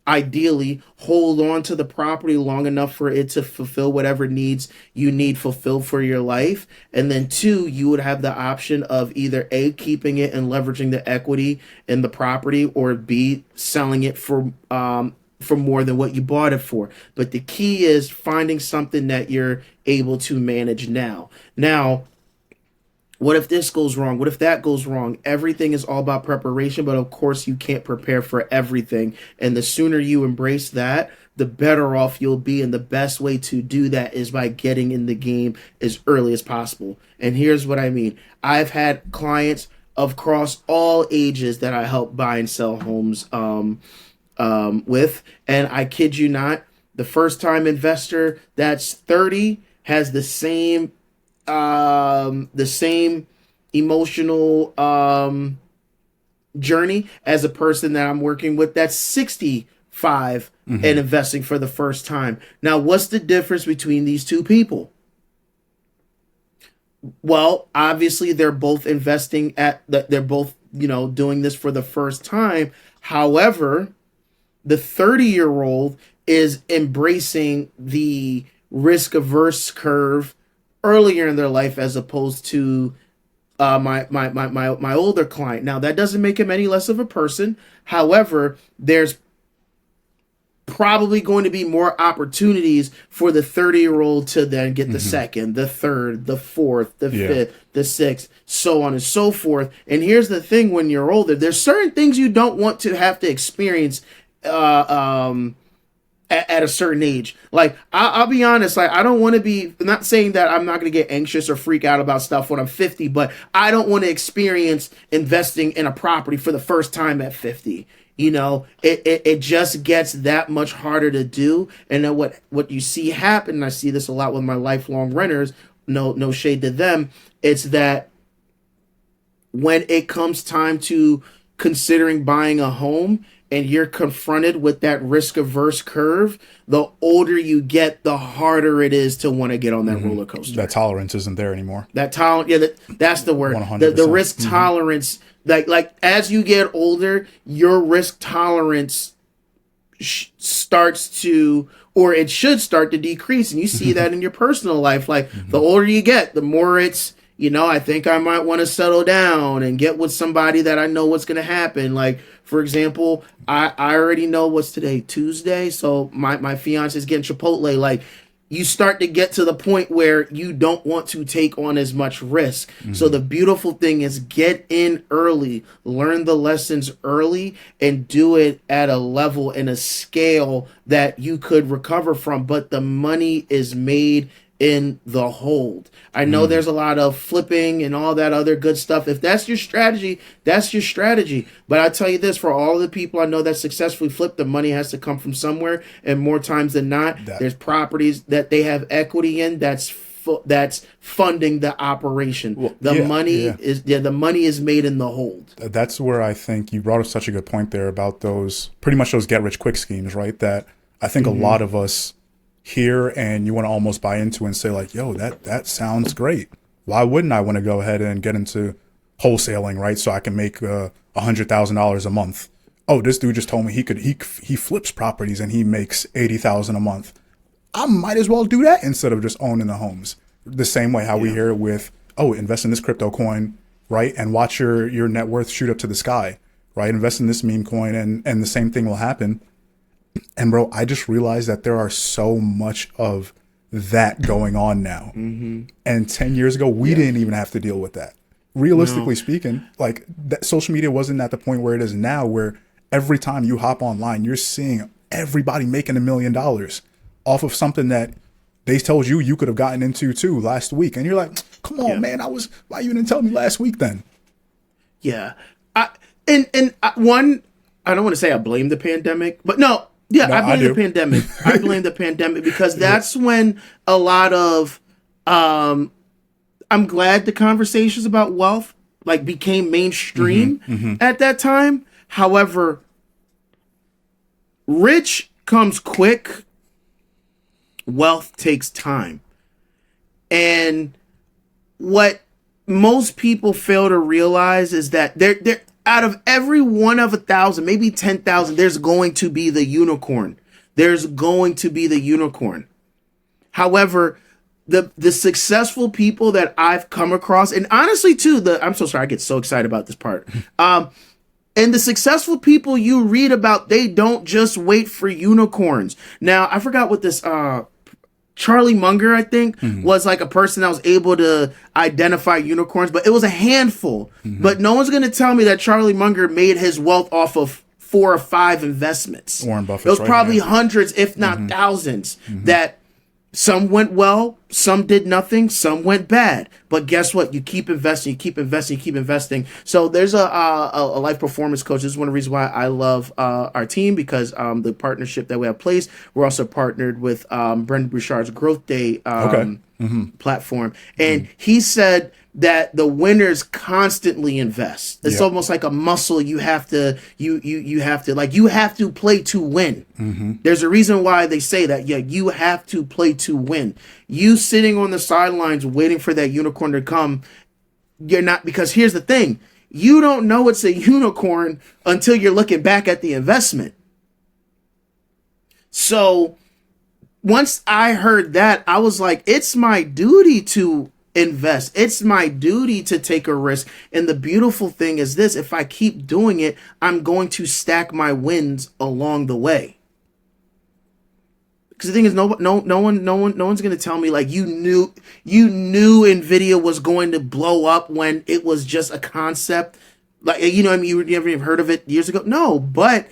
ideally, hold on to the property long enough for it to fulfill whatever needs you need fulfilled for your life. And then two, you would have the option of either A, keeping it and leveraging the equity in the property, or B, selling it for more than what you bought it for. But the key is finding something that you're able to manage now. Now, what if this goes wrong? What if that goes wrong? Everything is all about preparation, but of course you can't prepare for everything. And the sooner you embrace that, the better off you'll be. And the best way to do that is by getting in the game as early as possible. And here's what I mean. I've had clients across all ages that I help buy and sell homes with. And I kid you not, the first time investor that's 30 has the same emotional journey as a person that I'm working with that's 65 and investing for the first time. Now, what's the difference between these two people? Well, obviously they're both they're both, doing this for the first time. However, the 30-year-old is embracing the risk averse curve earlier in their life, as opposed to my older client. Now, that doesn't make him any less of a person. However, there's probably going to be more opportunities for the 30-year-old to then get the second, the third, the fourth, the fifth, the sixth, so on and so forth. And here's the thing: when you're older, there's certain things you don't want to have to experience at a certain age. Like I'll be honest, like I don't want to be, I'm not saying that I'm not going to get anxious or freak out about stuff when I'm 50, but I don't want to experience investing in a property for the first time at 50. It just gets that much harder to do. And then what you see happen, and I see this a lot with my lifelong renters, no shade to them, it's that when it comes time to considering buying a home and you're confronted with that risk averse curve, the older you get, the harder it is to want to get on that roller coaster. That tolerance isn't there anymore. That's the word. 100%. The risk tolerance, like as you get older, your risk tolerance starts to, or it should start to decrease. And you see that in your personal life. Like the older you get, the more it's, I think I might want to settle down and get with somebody that I know what's going to happen. Like, for example, I already know what's today, Tuesday. So my fiance is getting Chipotle. Like, you start to get to the point where you don't want to take on as much risk. So the beautiful thing is get in early, learn the lessons early, and do it at a level and a scale that you could recover from. But the money is made in the hold. I know there's a lot of flipping and all that other good stuff. If that's your strategy, that's your strategy. But I tell you this, for all the people I know that successfully flip, the money has to come from somewhere. And more times than not, there's properties that they have equity in that's funding the operation. Well, the money is made in the hold. That's where I think you brought up such a good point there about those get rich quick schemes, right? That I think a lot of us here and you want to almost buy into and say like, yo, that sounds great. Why wouldn't I want to go ahead and get into wholesaling, right? So I can make $100,000 a month. Oh, this dude just told me he flips properties and he makes $80,000 a month. I might as well do that instead of just owning the homes. The same way how we hear it with, invest in this crypto coin, right? And watch your net worth shoot up to the sky, right? Invest in this meme coin and the same thing will happen. And bro, I just realized that there are so much of that going on now. And 10 years ago, we didn't even have to deal with that. Realistically speaking, like that social media wasn't at the point where it is now, where every time you hop online, you're seeing everybody making $1 million off of something that they told you could have gotten into too last week. And you're like, come on, man, why you didn't tell me last week then? Yeah. I don't want to say I blame the pandemic, but no, I blame the pandemic. I blame the pandemic because that's when a lot of, I'm glad the conversations about wealth like became mainstream at that time. However, rich comes quick. Wealth takes time. And what most people fail to realize is that they're out of every one of 1,000, maybe 10,000, there's going to be the unicorn. There's going to be the unicorn. However, the successful people that I've come across, and honestly too, I'm so sorry, I get so excited about this part. And the successful people you read about, they don't just wait for unicorns. Now, I forgot what this Charlie Munger, I think, was like a person that was able to identify unicorns, but it was a handful. But no one's going to tell me that Charlie Munger made his wealth off of 4 or 5 investments. Warren Buffett. It was probably hundreds, if not thousands, that some went well, some did nothing, some went bad. But guess what? You keep investing, you keep investing, you keep investing. So there's a life performance coach. This is one of the reasons why I love our team, because the partnership that we have placed, we're also partnered with Brendan Bouchard's Growth Day platform. And he said that the winners constantly invest. It's almost like a muscle you have to play to win. There's a reason why they say that. You have to play to win. You sitting on the sidelines waiting for that unicorn to come, you're not, because here's the thing. You don't know it's a unicorn until you're looking back at the investment. So once I heard that, I was like, it's my duty to invest. It's my duty to take a risk. And the beautiful thing is this: if I keep doing it, I'm going to stack my wins along the way. Because the thing is, no one's going to tell me like you knew Nvidia was going to blow up when it was just a concept. Like, you know what I mean, you never even heard of it years ago. No, but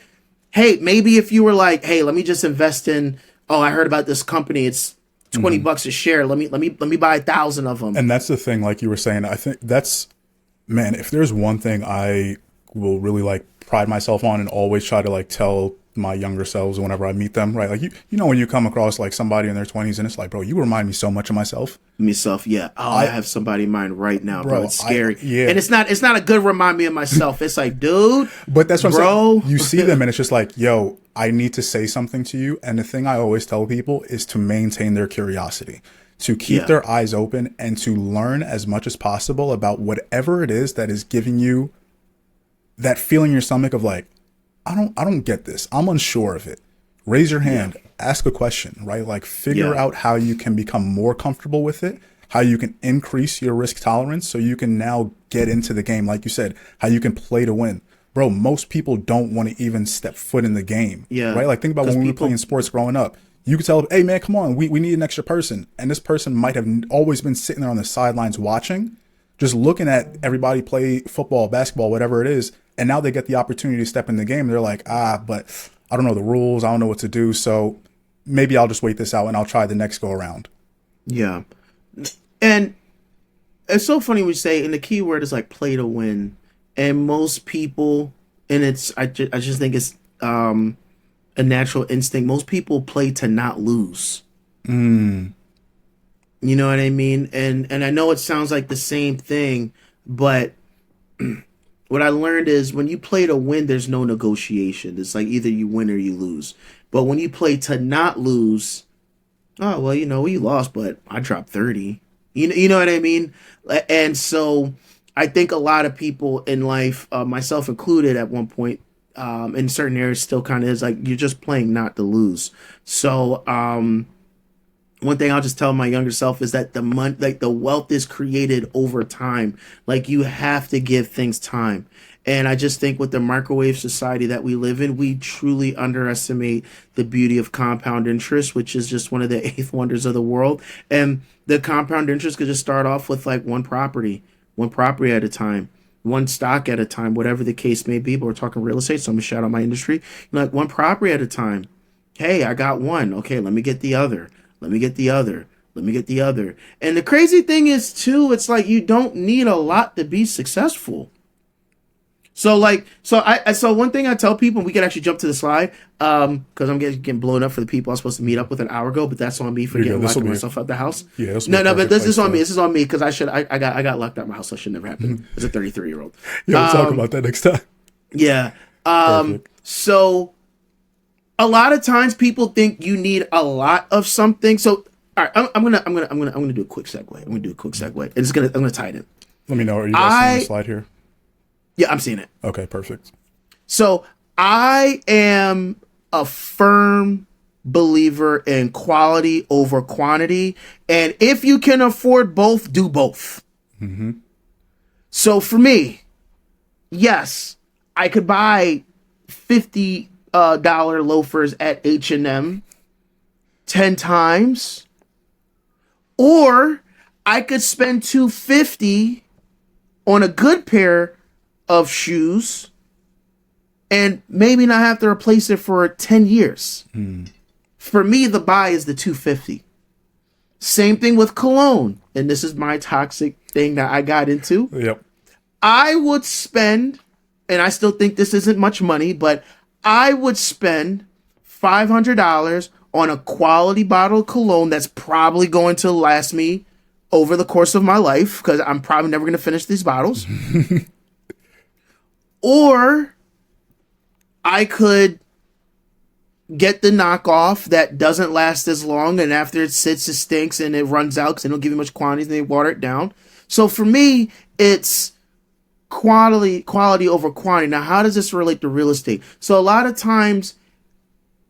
Hey, maybe if you were like, hey, let me just invest in, oh, I heard about this company. It's 20 bucks a share. Let me buy 1,000 of them. And that's the thing, like you were saying, I think that's, man, if there's one thing I will really like pride myself on and always try to like tell my younger selves whenever I meet them, right? Like you know when you come across like somebody in their 20s and it's like, bro, you remind me so much of myself. Myself, yeah. Oh, I have somebody in mind right now, bro. It's scary. Yeah. And it's not a good remind me of myself. It's like, dude, but that's what bro. I'm saying. You see them and it's just like, yo, I need to say something to you. And the thing I always tell people is to maintain their curiosity, to keep their eyes open and to learn as much as possible about whatever it is that is giving you that feeling in your stomach of like, I don't get this. I'm unsure of it. Raise your hand, ask a question, right? Like figure out how you can become more comfortable with it, how you can increase your risk tolerance so you can now get into the game. Like you said, how you can play to win. Bro, most people don't want to even step foot in the game, right? Like think about when we were playing sports growing up. You could tell, hey man, come on, we need an extra person. And this person might have always been sitting there on the sidelines watching, just looking at everybody play football, basketball, whatever it is. And now they get the opportunity to step in the game. They're like, but I don't know the rules. I don't know what to do. So maybe I'll just wait this out and I'll try the next go around. Yeah. And it's so funny when you say, and the key word is like play to win. And most people, and I just think it's a natural instinct. Most people play to not lose. You know what I mean? And I know it sounds like the same thing, but what I learned is when you play to win, there's no negotiation. It's like either you win or you lose. But when you play to not lose, oh, well, we lost, but I dropped 30. You know what I mean? And so I think a lot of people in life, myself included at one point, in certain areas still kind of is like, you're just playing not to lose. So, one thing I'll just tell my younger self is that the wealth is created over time. Like you have to give things time. And I just think with the microwave society that we live in, we truly underestimate the beauty of compound interest, which is just one of the eighth wonders of the world. And the compound interest could just start off with like one property at a time, one stock at a time, whatever the case may be. But we're talking real estate, so I'm gonna shout out my industry. Like one property at a time. Hey, I got one. Okay, let me get the other. Let me get the other. Let me get the other. And the crazy thing is, too, it's like you don't need a lot to be successful. So one thing I tell people, and we can actually jump to the slide, because I'm getting blown up for the people I was supposed to meet up with an hour ago, but that's on me for locking myself out the house. Yeah, but this is on me. This is on me because I got locked out of my house. So that should never happen as a 33-year-old. Yeah, we'll talk about that next time. Yeah. So a lot of times people think you need a lot of something. So all right, I'm gonna do a quick segue. And I'm gonna tie it in. Let me know. Are you guys seeing the slide here? Yeah, I'm seeing it. Okay, perfect. So I am a firm believer in quality over quantity, and if you can afford both, do both. So for me, yes, I could buy $50 loafers at H&M 10 times, or I could spend $250 on a good pair of shoes and maybe not have to replace it for 10 years. For me, the buy is the $250. Same thing with cologne. And this is my toxic thing that I got into. Yep. I would spend, and I still think this isn't much money, but I would spend $500 on a quality bottle of cologne that's probably going to last me over the course of my life, because I'm probably never going to finish these bottles. Or I could get the knockoff that doesn't last as long, and after it sits, it stinks and it runs out because they don't give you much quantity and they water it down. So for me, it's quality over quantity. Now, how does this relate to real estate? So a lot of times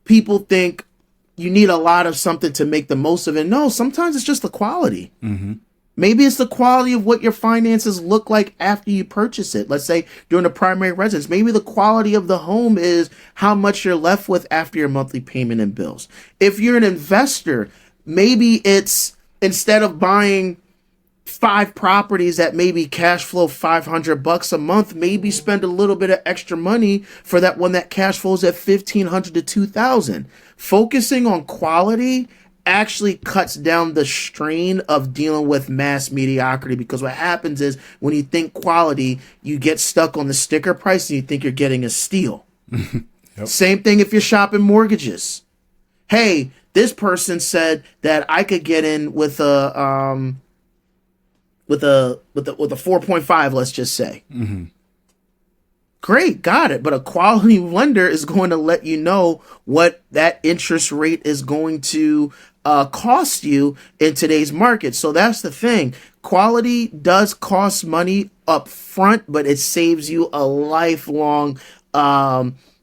people think you need a lot of something to make the most of it. No, sometimes it's just the quality. Maybe it's the quality of what your finances look like after you purchase it. Let's say during the primary residence. Maybe the quality of the home is how much you're left with after your monthly payment and bills. If you're an investor, maybe it's instead of buying 5 properties that maybe cash flow $500 a month, maybe spend a little bit of extra money for that one that cash flows at 1,500 to 2,000. Focusing on quality actually cuts down the strain of dealing with mass mediocrity, because what happens is when you think quality, you get stuck on the sticker price and you think you're getting a steal. Yep. Same thing if you're shopping mortgages. Hey, this person said that I could get in with a 4.5, let's just say. Mm-hmm. Great, got it. But a quality lender is going to let you know what that interest rate is going to cost you in today's market. So that's the thing. Quality does cost money up front, but it saves you a lifelong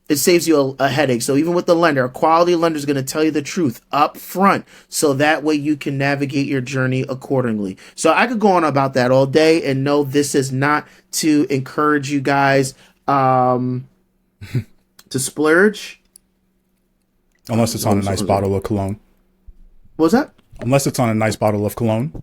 it saves you a headache. So even with the lender, a quality lender is going to tell you the truth up front, so that way you can navigate your journey accordingly. So I could go on about that all day, and no, this is not to encourage you guys to splurge. Unless it's on a nice bottle of cologne. What was that? Unless it's on a nice bottle of cologne.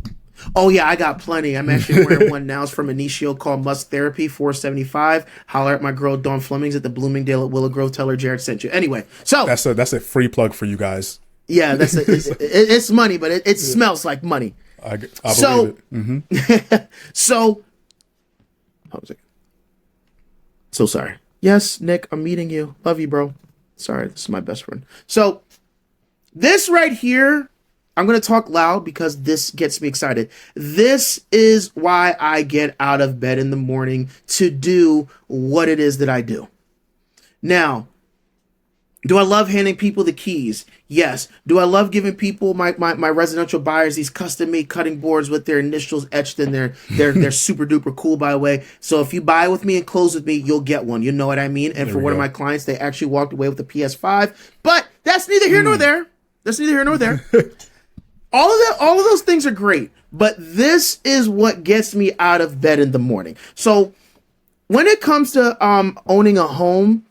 Oh yeah, I got plenty. I'm actually wearing one now. It's from Initio called Must Therapy, $4.75. Holler at my girl Dawn Flemings at the Bloomingdale at Willow Grove. Tell her Jared sent you. Anyway, so that's a free plug for you guys. Yeah, it's money, but it smells like money. I believe it. Mm-hmm. So, how was it? So sorry. Yes, Nick, I'm meeting you. Love you, bro. Sorry, this is my best friend. So this right here, I'm going to talk loud because this gets me excited. This is why I get out of bed in the morning to do what it is that I do. Now, do I love handing people the keys? Yes. Do I love giving people, my residential buyers, these custom-made cutting boards with their initials etched in there? They're super duper cool, by the way. So if you buy with me and close with me, you'll get one. You know what I mean? And for one of my clients, they actually walked away with a PS5. But that's neither here nor there. That's neither here nor there. All of those things are great, but this is what gets me out of bed in the morning. So when it comes to owning a home,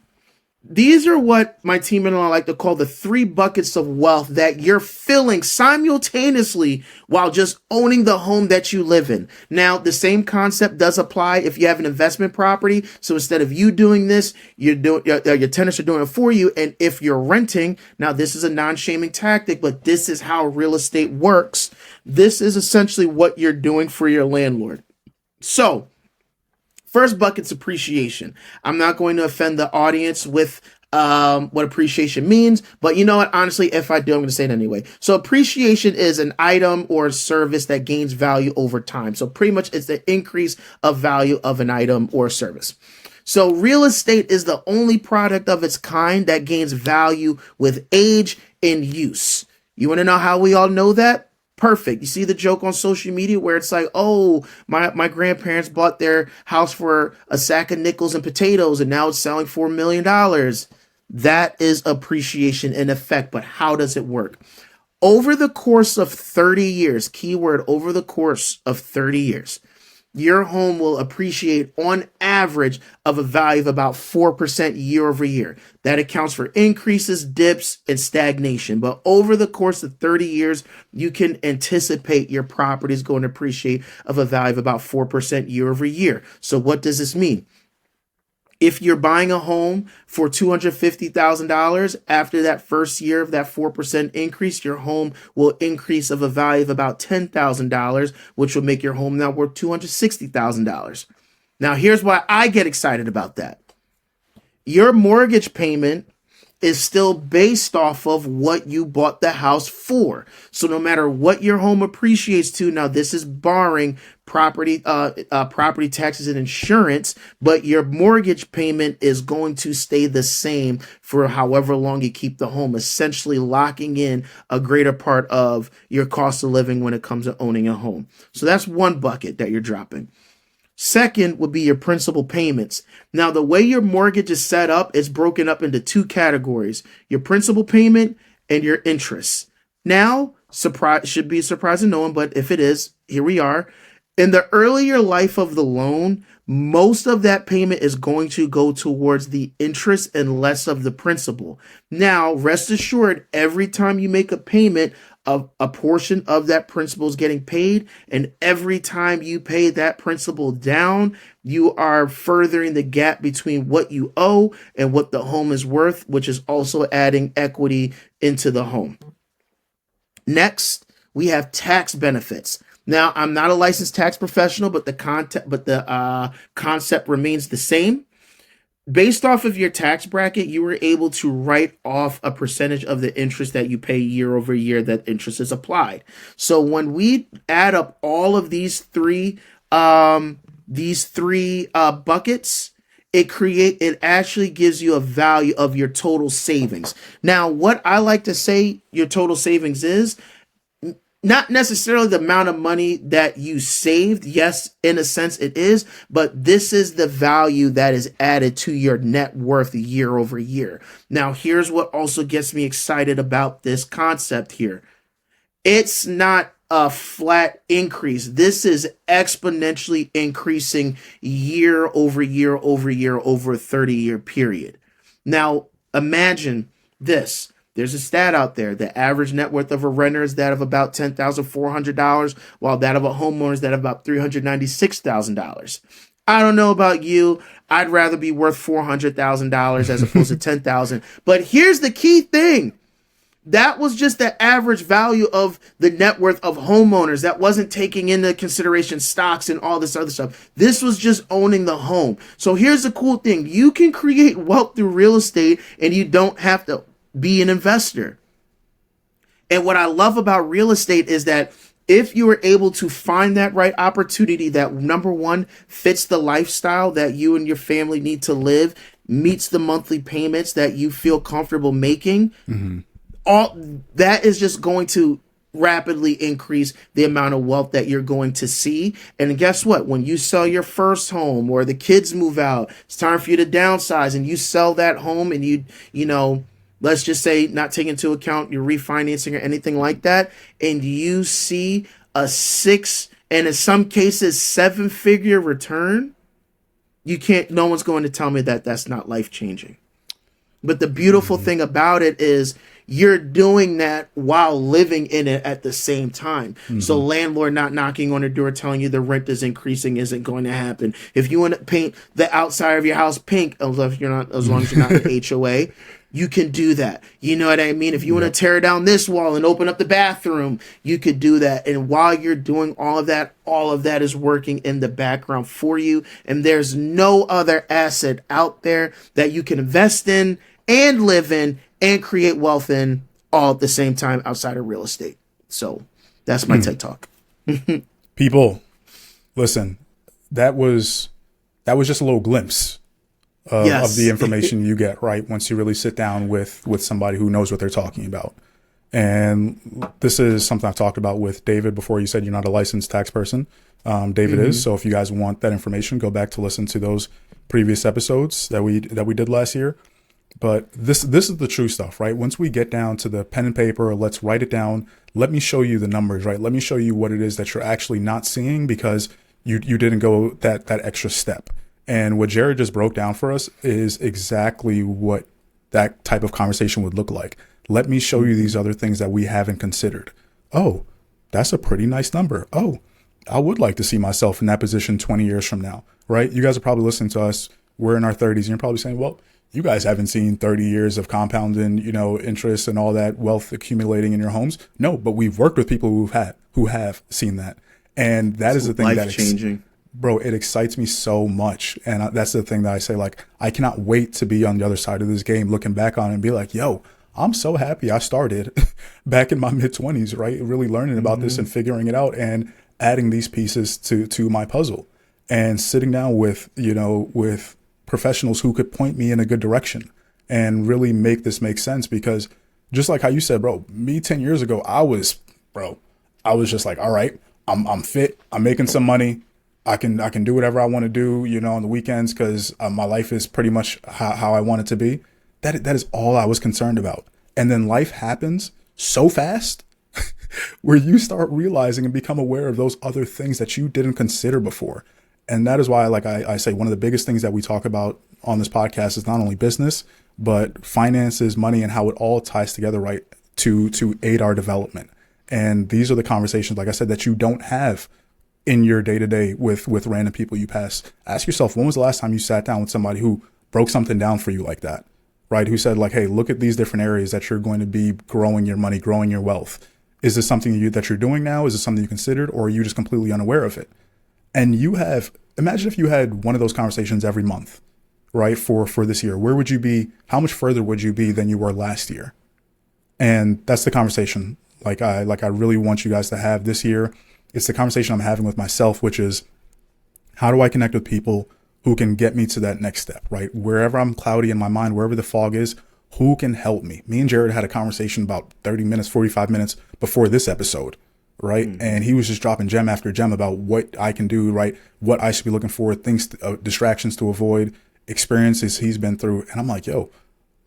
these are what my team and I like to call the 3 buckets of wealth that you're filling simultaneously while just owning the home that you live in. Now, the same concept does apply if you have an investment property. So instead of you doing this, your tenants are doing it for you. And if you're renting, now this is a non-shaming tactic, but this is how real estate works. This is essentially what you're doing for your landlord. So, first bucket's appreciation. I'm not going to offend the audience with what appreciation means, but you know what? Honestly, if I do, I'm going to say it anyway. So appreciation is an item or a service that gains value over time. So pretty much it's the increase of value of an item or service. So real estate is the only product of its kind that gains value with age and use. You want to know how we all know that? Perfect. You see the joke on social media where it's like, oh, my grandparents bought their house for a sack of nickels and potatoes and now it's selling for $1 million. That is appreciation in effect. But how does it work? Over the course of 30 years, keyword over the course of 30 years, your home will appreciate on average of a value of about 4% year over year. That accounts for increases, dips, and stagnation. But over the course of 30 years, you can anticipate your property is going to appreciate of a value of about 4% year over year. So what does this mean? If you're buying a home for $250,000, after that first year of that 4% increase, your home will increase of a value of about $10,000, which will make your home now worth $260,000. Now, here's why I get excited about that. Your mortgage payment is still based off of what you bought the house for. So no matter what your home appreciates to, now this is barring property taxes and insurance, but your mortgage payment is going to stay the same for however long you keep the home, essentially locking in a greater part of your cost of living when it comes to owning a home. So that's one bucket that you're dropping. Second would be your principal payments. Now, the way your mortgage is set up is broken up into 2 categories, your principal payment and your interest. Now, should be a surprise to no one, but if it is, here we are. In the earlier life of the loan, most of that payment is going to go towards the interest and less of the principal. Now, rest assured, every time you make a payment, a portion of that principal is getting paid, and every time you pay that principal down, you are furthering the gap between what you owe and what the home is worth, which is also adding equity into the home. Next, we have tax benefits. Now, I'm not a licensed tax professional, but the concept remains the same. Based off of your tax bracket, you were able to write off a percentage of the interest that you pay year over year that interest is applied. So when we add up all of these three buckets, it actually gives you a value of your total savings. Now, what I like to say your total savings is not necessarily the amount of money that you saved. Yes, in a sense it is, but this is the value that is added to your net worth year over year. Now, here's what also gets me excited about this concept here. It's not a flat increase. This is exponentially increasing year over year over year over a 30-year period. Now, imagine this. There's a stat out there. The average net worth of a renter is that of about $10,400, while that of a homeowner is that of about $396,000. I don't know about you. I'd rather be worth $400,000 as opposed to $10,000. But here's the key thing. That was just the average value of the net worth of homeowners. That wasn't taking into consideration stocks and all this other stuff. This was just owning the home. So here's the cool thing. You can create wealth through real estate and you don't have to be an investor. And what I love about real estate is that if you are able to find that right opportunity that, number one, fits the lifestyle that you and your family need to live, meets the monthly payments that you feel comfortable making, all that is just going to rapidly increase the amount of wealth that you're going to see. And guess what? When you sell your first home or the kids move out, it's time for you to downsize and you sell that home and you know, let's just say not taking into account your refinancing or anything like that, and you see a 6 and in some cases 7-figure return, no one's going to tell me that that's not life-changing. But the beautiful thing about it is you're doing that while living in it at the same time. So landlord not knocking on the door telling you the rent is increasing isn't going to happen. If you want to paint the outside of your house pink, as long as you're not an HOA, you can do that. You know what I mean? If you want to tear down this wall and open up the bathroom, you could do that. And while you're doing all of that is working in the background for you. And there's no other asset out there that you can invest in and live in and create wealth in all at the same time outside of real estate. So that's my TED Talk. People, listen, that was just a little glimpse of the information you get, right? Once you really sit down with somebody who knows what they're talking about. And this is something I've talked about with David before. You said you're not a licensed tax person. David is. So if you guys want that information, go back to listen to those previous episodes that we did last year. But this is the true stuff, right? Once we get down to the pen and paper, let's write it down. Let me show you the numbers, right? Let me show you what it is that you're actually not seeing because you didn't go that extra step. And what Jared just broke down for us is exactly what that type of conversation would look like. Let me show you these other things that we haven't considered. Oh, that's a pretty nice number. Oh, I would like to see myself in that position 20 years from now, right? You guys are probably listening to us. We're in our 30s and you're probably saying, well, you guys haven't seen 30 years of compounding, interest and all that wealth accumulating in your homes. No, but we've worked with people who have seen that. And that is the thing that changing. Bro, it excites me so much. And that's the thing that I say, like, I cannot wait to be on the other side of this game, looking back on it and be like, yo, I'm so happy I started back in my mid-20s, right? Really learning about this and figuring it out and adding these pieces to my puzzle and sitting down with professionals who could point me in a good direction and really make this make sense. Because just like how you said, bro, me 10 years ago, I was just like, all right, I'm fit. I'm making some money. I can do whatever I want to do, on the weekends because my life is pretty much how I want it to be. That is all I was concerned about. And then life happens so fast where you start realizing and become aware of those other things that you didn't consider before. And that is why, like I say, one of the biggest things that we talk about on this podcast is not only business, but finances, money, and how it all ties together, right, to aid our development. And these are the conversations, like I said, that you don't have in your day to day with random people you pass. Ask yourself, when was the last time you sat down with somebody who broke something down for you like that, right? Who said like, hey, look at these different areas that you're going to be growing your money, growing your wealth. Is this something that you're doing now? Is this something you considered, or are you just completely unaware of it? And imagine if you had one of those conversations every month, right? For this year, where would you be? How much further would you be than you were last year? And that's the conversation I really want you guys to have this year. It's the conversation I'm having with myself, which is, how do I connect with people who can get me to that next step, right? Wherever I'm cloudy in my mind, wherever the fog is, who can help me? Me and Jared had a conversation about 30 minutes, 45 minutes before this episode, right? And he was just dropping gem after gem about what I can do, right? What I should be looking for, things, distractions to avoid, experiences he's been through. And I'm like, yo,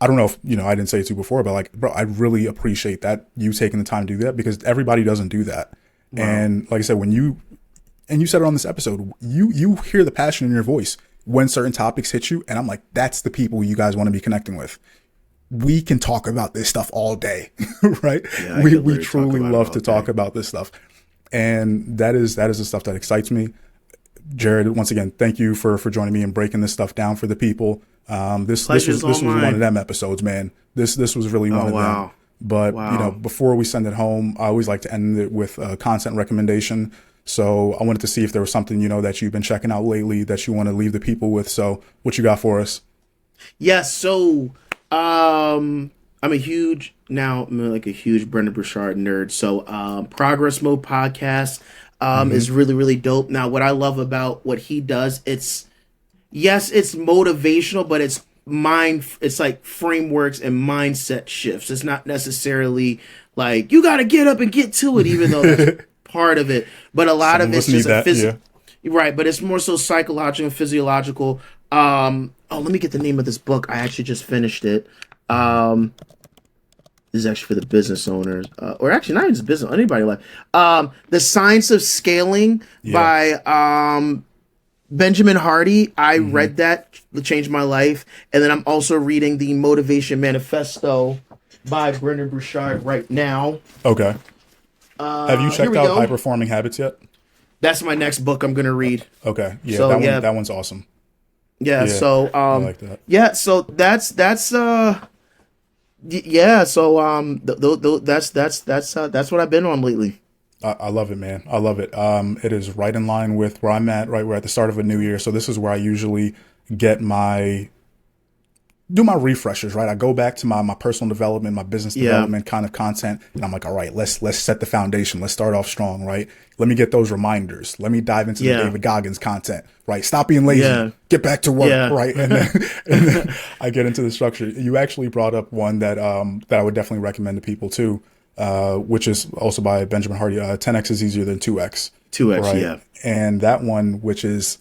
I don't know if, I didn't say it to you before, but like, bro, I really appreciate that you taking the time to do that, because everybody doesn't do that. Wow. And like I said, you said it on this episode, you hear the passion in your voice when certain topics hit you. And I'm like, that's the people you guys want to be connecting with. We can talk about this stuff all day, right? Yeah, we truly love to talk about this stuff. And that is the stuff that excites me. Jared, once again, thank you for joining me and breaking this stuff down for the people. This was one of them episodes, man. This was really one of them. But before we send it home, I always like to end it with a content recommendation. So I wanted to see if there was something, that you've been checking out lately that you want to leave the people with. So what you got for us? Yes. So I'm a huge Brendan Burchard nerd. So Progress Mode podcast is really, really dope. Now, what I love about what he does, it's motivational, but it's like frameworks and mindset shifts. It's not necessarily like you got to get up and get to it, even though that's part of it. But a lot of it's just right. But it's more so psychological and physiological. Let me get the name of this book. I actually just finished it. This is actually for the business owners, or actually not even just business, anybody like The Science of Scaling by Benjamin Hardy. I read that, it changed my life. And then I'm also reading the Motivation Manifesto by Brendan Burchard right now. Okay. Have you checked out High Performing Habits yet? That's my next book I'm gonna read. Okay. Yeah, so, that one's awesome. Yeah, so I like that. Yeah, so that's that's what I've been on lately. I love it, man. I love it. It is right in line with where I'm at, right? We're at the start of a new year. So this is where I usually get do my refreshers, right? I go back to my personal development, my business development kind of content. And I'm like, all right, let's set the foundation. Let's start off strong, right? Let me get those reminders. Let me dive into the David Goggins content, right? Stop being lazy, get back to work, right? And then I get into the structure. You actually brought up one that I would definitely recommend to people too, which is also by Benjamin Hardy. 10x is easier than 2x. 2x, right? Yeah. And that one, which is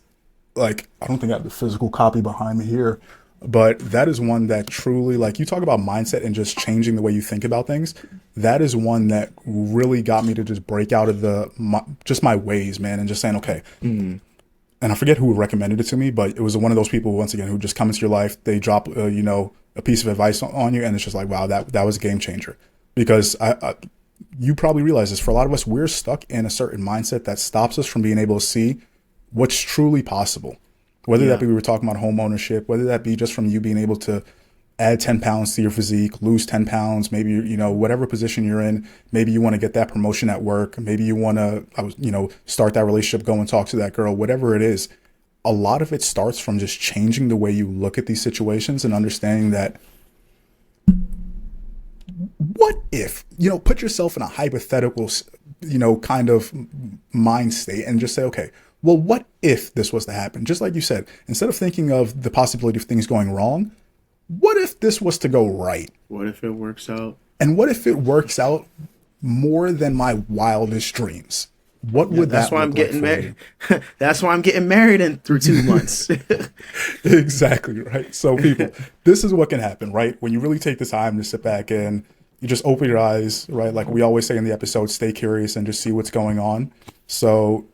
like, I don't think I have the physical copy behind me here, but that is one that truly, like, you talk about mindset and just changing the way you think about things. That is one that really got me to just break out of my ways, man, and just saying, okay. And I forget who recommended it to me, but it was one of those people, once again, who just come into your life. They drop, a piece of advice on you, and it's just like, wow, that was a game changer. Because you probably realize this, for a lot of us, we're stuck in a certain mindset that stops us from being able to see what's truly possible. Whether that be, we were talking about home ownership, whether that be just from you being able to add 10 pounds to your physique, lose 10 pounds, maybe, whatever position you're in, maybe you want to get that promotion at work, maybe you want to, start that relationship, go and talk to that girl, whatever it is. A lot of it starts from just changing the way you look at these situations and understanding that, what if, put yourself in a hypothetical, kind of mind state and just say, okay, well, what if this was to happen? Just like you said, instead of thinking of the possibility of things going wrong, what if this was to go right? What if it works out? And what if it works out more than my wildest dreams? What would that look like for married? That's why I'm getting married in 2 months. Exactly, right? So people, this is what can happen, right? When you really take the time to sit back and you just open your eyes, right? Like we always say in the episode, stay curious and just see what's going on. So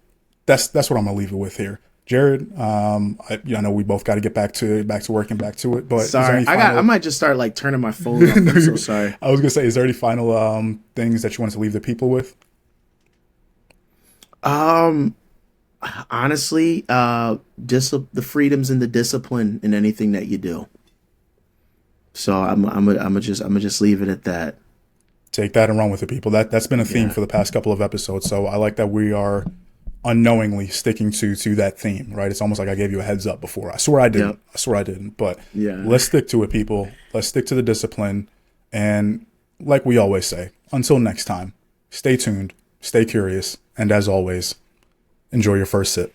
that's what I'm gonna leave it with here. Jared, I know we both got to get back to work and back to it. But is there Sorry, any final? I might just start like turning my phone off. I'm so sorry. I was gonna say, is there any final things that you wanted to leave the people with? Um, Honestly, the freedoms and the discipline in anything that you do. So I'm just leave it at that. Take that and run with it, people. That's been a theme Yeah. for the past couple of episodes. So I like that we are unknowingly sticking to that theme, right? It's almost like I gave you a heads up before. I swear I didn't. Yep. I swear I didn't. But Yeah. let's stick to it, people. Let's stick to the discipline. And like we always say, until next time, stay tuned, stay curious, and as always, enjoy your first sip.